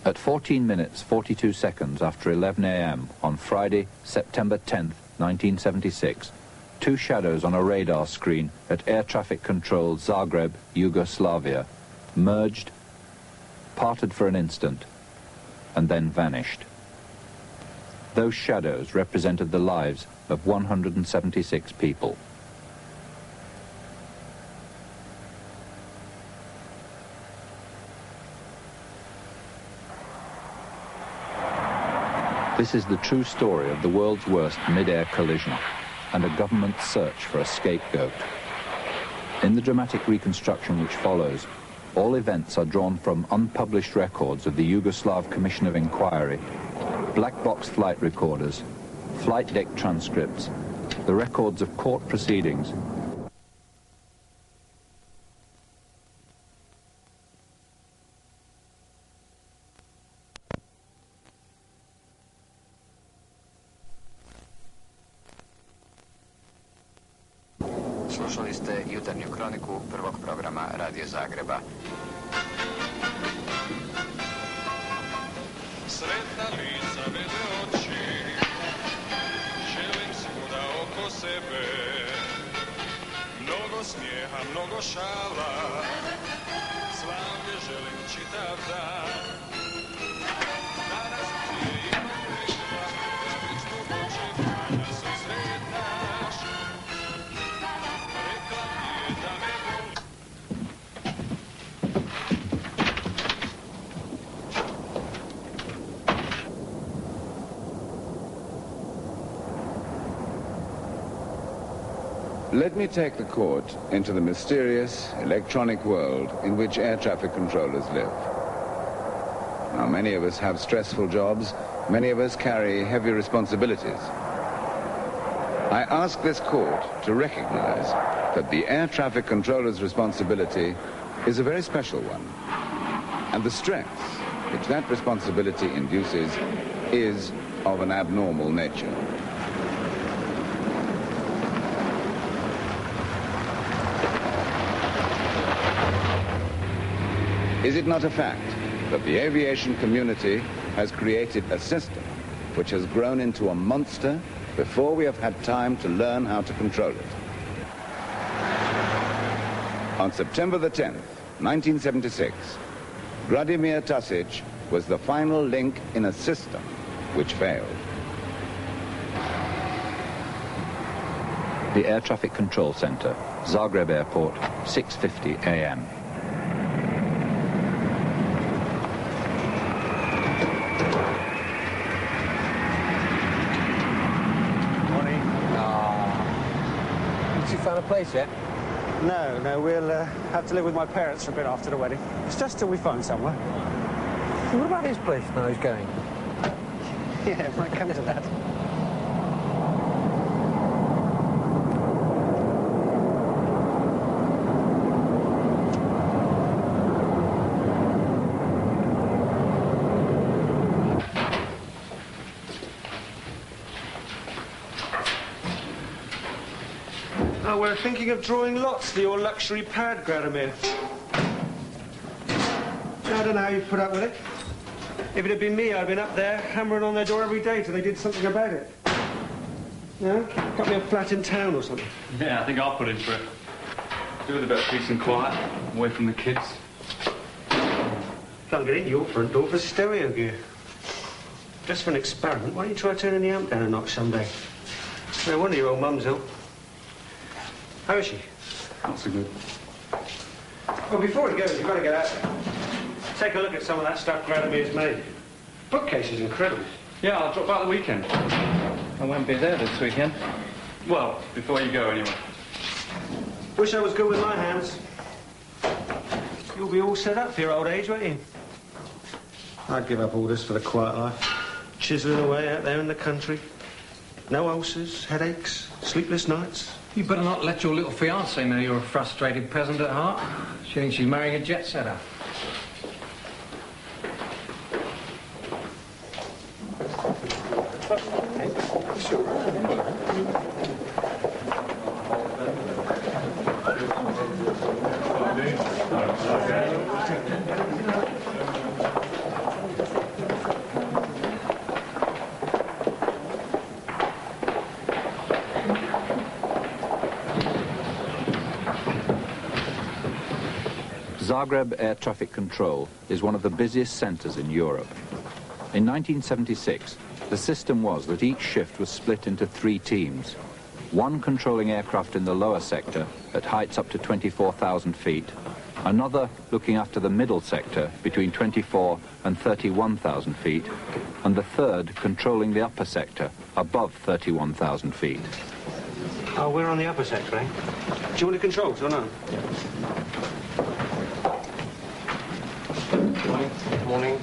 At 14 minutes 42 seconds after 11 a.m. on Friday, September 10th, 1976, two shadows on a radar screen at air traffic control Zagreb, Yugoslavia, merged, parted for an instant, and then vanished. Those shadows represented the lives of 176 people. This is the true story of the world's worst mid-air collision and a government search for a scapegoat. In the dramatic reconstruction which follows, all events are drawn from unpublished records of the Yugoslav Commission of Inquiry, black box flight recorders, flight deck transcripts, the records of court proceedings, Slušali ste jutarnju kroniku prvog programa Radio Zagreba. Sretna lica vede oči, želim svuda oko sebe, mnogo smijeha, mnogo šala, slavlje želim čitav dan. Danas ti imam rekla, da već dugo čekam da se sretnaš. Rekla mi je da me voli. Let me take the court into the mysterious electronic world in which air traffic controllers live. Now, many of us have stressful jobs. Many of us carry heavy responsibilities. I ask this court to recognize that the air traffic controller's responsibility is a very special one. And the stress which that responsibility induces is of an abnormal nature. Is it not a fact that the aviation community has created a system which has grown into a monster before we have had time to learn how to control it? On September the 10th, 1976, Vladimir Tasic was the final link in a system which failed. The Air Traffic Control Center, Zagreb Airport, 6:50 a.m. Found a place yet? No, we'll have to live with my parents for a bit after the wedding. It's just till we find somewhere. What about his place now he's going? Yeah, it might come to that. Oh, we're thinking of drawing lots for your luxury pad, Gradamir. I don't know how you put up with it. If it had been me, I'd have been up there hammering on their door every day till they did something about it. No? Got me a flat in town or something. Yeah, I think I'll put in for it. Do with a bit of peace and quiet, away from the kids. Can't get in your front door for stereo gear. Just for an experiment, why don't you try turning the amp down a notch someday? No wonder your old mum's ill. How is she? Not so good. Well, before he goes, you've got to get out there. Take a look at some of that stuff Gradamir's made. Bookcase is incredible. Yeah, I'll drop by the weekend. I won't be there this weekend. Well, before you go, anyway. Wish I was good with my hands. You'll be all set up for your old age, won't you? I'd give up all this for the quiet life. Chiseling away out there in the country. No ulcers, headaches, sleepless nights. You better not let your little fiancée know you're a frustrated peasant at heart. She thinks she's marrying a jet setter. Zagreb Air Traffic Control is one of the busiest centres in Europe. In 1976, the system was that each shift was split into 3 teams, one controlling aircraft in the lower sector at heights up to 24,000 feet, another looking after the middle sector between 24 and 31,000 feet, and the third controlling the upper sector above 31,000 feet. Oh, we're on the upper sector, eh? Do you want the controls or no? Morning. Morning.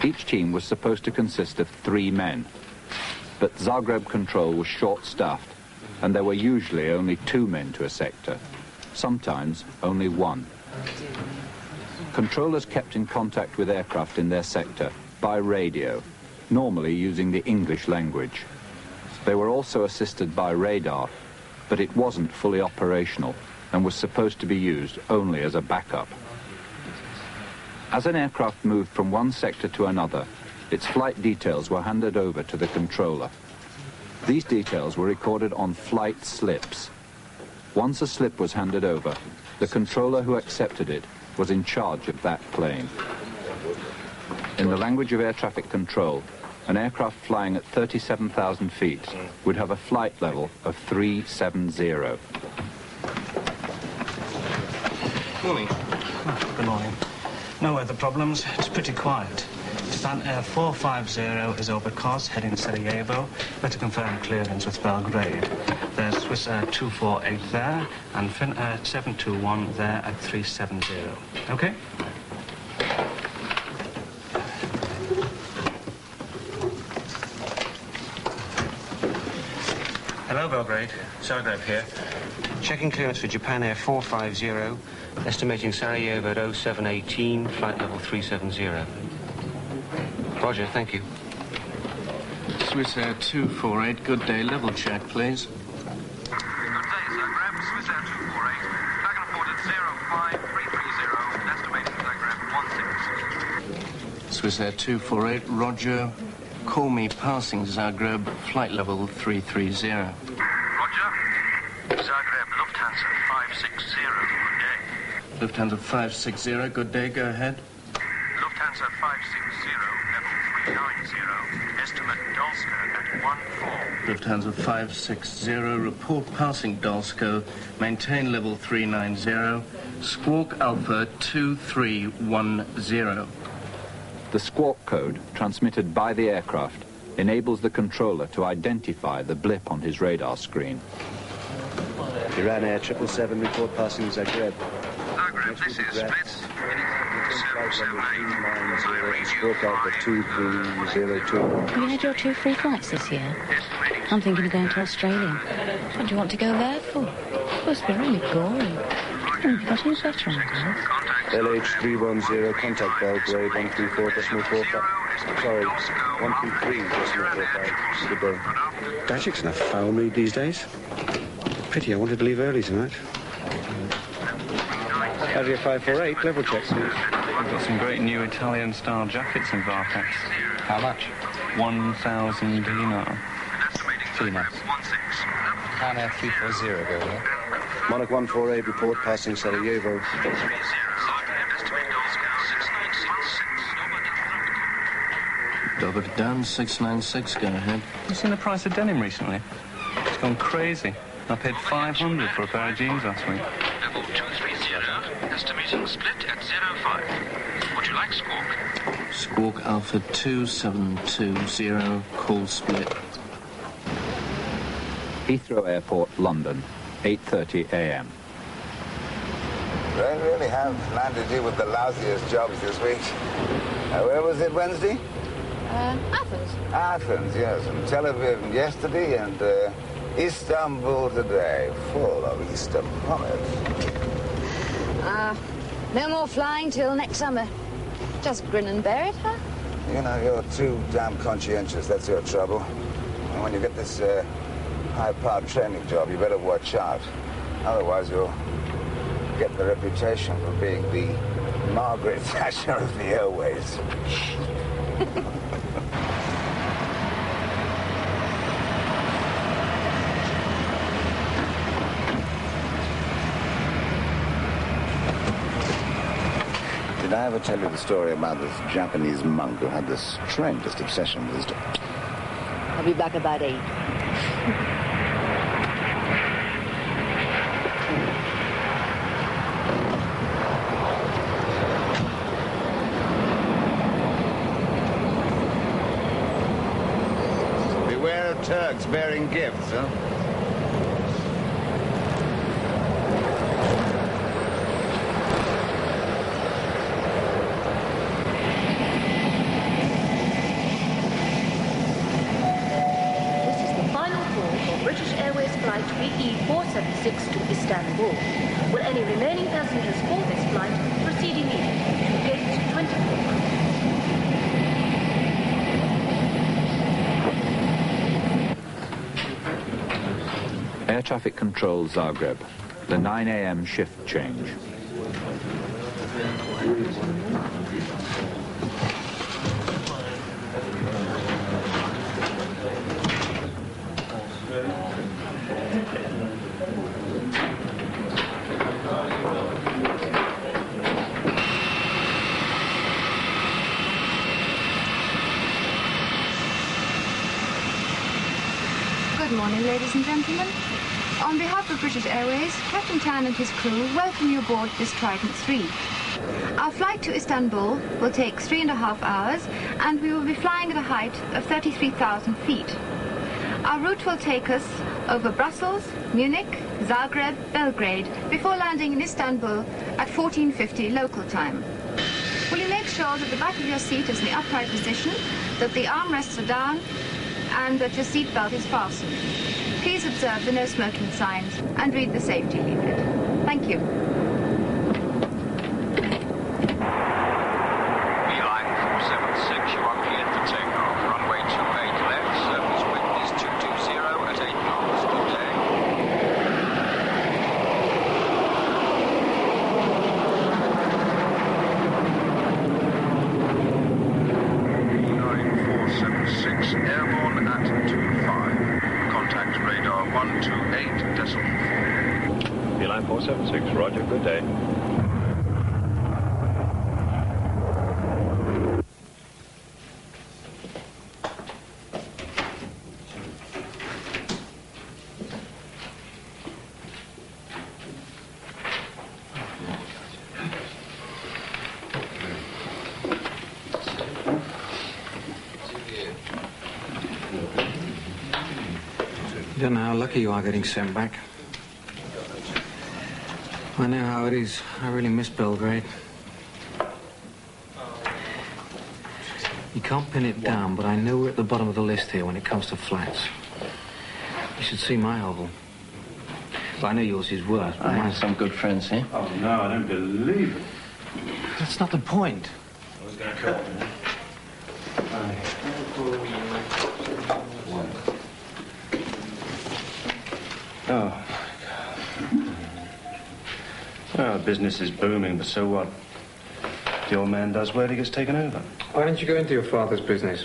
Each team was supposed to consist of 3 men, but Zagreb Control was short-staffed, and there were usually only 2 men to a sector, sometimes only 1. Controllers kept in contact with aircraft in their sector by radio, normally using the English language. They were also assisted by radar, but it wasn't fully operational and was supposed to be used only as a backup. As an aircraft moved from one sector to another, its flight details were handed over to the controller. These details were recorded on flight slips. Once a slip was handed over, the controller who accepted it was in charge of that plane. In the language of air traffic control, an aircraft flying at 37,000 feet would have a flight level of 370. Morning. Oh, good morning. No weather problems. It's pretty quiet. Stan Air 450 is over Kos, heading Sarajevo. Better confirm clearance with Belgrade. There's Swiss Air 248 there, and Finn Air 721 there at 370. Okay? Hello, Belgrade. Zagreb here. Checking clearance for Japan Air 450, estimating Sarajevo at 0718, flight level 370. Roger, thank you. Swiss Air 248, good day, level check, please. Good day, Zagreb. Swiss Air 248. Dragon Port at 05330, estimating Zagreb 16. Swiss Air 248, roger. Call me passing Zagreb, flight level 330. Roger. Zagreb, Lufthansa 560, good day. Lufthansa 560, good day, go ahead. Lufthansa 560, level 390, estimate Dolska at 14. Lufthansa 560, report passing Dolsko, maintain level 390, Squawk Alpha 2310. The squawk code, transmitted by the aircraft, enables the controller to identify the blip on his radar screen. Iran Air 777, report passing Zagreb. Zagreb, this is Split. Squawk Alpha 2302. Have you had your 2 free flights this year? I'm thinking of going to Australia. What do you want to go there for? It must be really boring. You've got any better ideas? LH310, contact Belgrade 134.45. Sorry, 123.45. Good day. Dagic's enough foul mood these days. Pity I wanted to leave early tonight. Avia 548, level check, please. We've got some great new Italian-style jackets in Vartex. How much? 1,000 dinar. Dinar. Pan Air 340, go here. Monarch 148, report passing Sarajevo. Dover down 696, go ahead. You seen the price of denim recently? It's gone crazy. I paid 500 for a pair of jeans last week. Level 230, estimating Split at 05. Would you like Squawk? Squawk Alpha 2720, call Split. Heathrow Airport, London, 8:30 a.m. They really have landed you with the lousiest jobs this week. Where was it, Wednesday? Athens. Athens, yes, and Tel Aviv yesterday, and Istanbul today, full of Easter promise. No more flying till next summer. Just grin and bear it, huh? You know, you're too damn conscientious, that's your trouble. And when you get this high-powered training job, you better watch out. Otherwise, you'll get the reputation for being the Margaret Thatcher of the airways. Did I ever tell you the story about this Japanese monk who had the strangest obsession with his dog? I'll be back about 8. Beware of Turks bearing gifts, huh? British Airways flight VE476 to Istanbul. Will any remaining passengers for this flight proceed immediately to gate 24? Air traffic control Zagreb. The 9 a.m. shift change. Good morning, ladies and gentlemen. On behalf of British Airways, Captain Tan and his crew welcome you aboard this Trident 3. Our flight to Istanbul will take 3.5 hours, and we will be flying at a height of 33,000 feet. Our route will take us over Brussels, Munich, Zagreb, Belgrade, before landing in Istanbul at 14:50 local time. Will you make sure that the back of your seat is in the upright position, that the armrests are down, and that your seat belt is fastened. Please observe the no smoking signs and read the safety leaflet. Thank you. Beeline 476, you are cleared for takeoff. Runway 28 left, surface wind is 220 at 8 knots. Good day. Beeline 476, airborne at 25. Contact radar 128.4. Beeline 476, roger, good day. You don't know how lucky you are getting sent back. I know how it is. I really miss Belgrade. You can't pin it down, but I know we're at the bottom of the list here when it comes to flats. You should see my hovel. But I know yours is worse. I have some good friends here. Oh, no, I don't believe it. That's not the point. I was going to call him. Oh, my God. Well, business is booming, but so what? The old man does well, he gets taken over. Why don't you go into your father's business?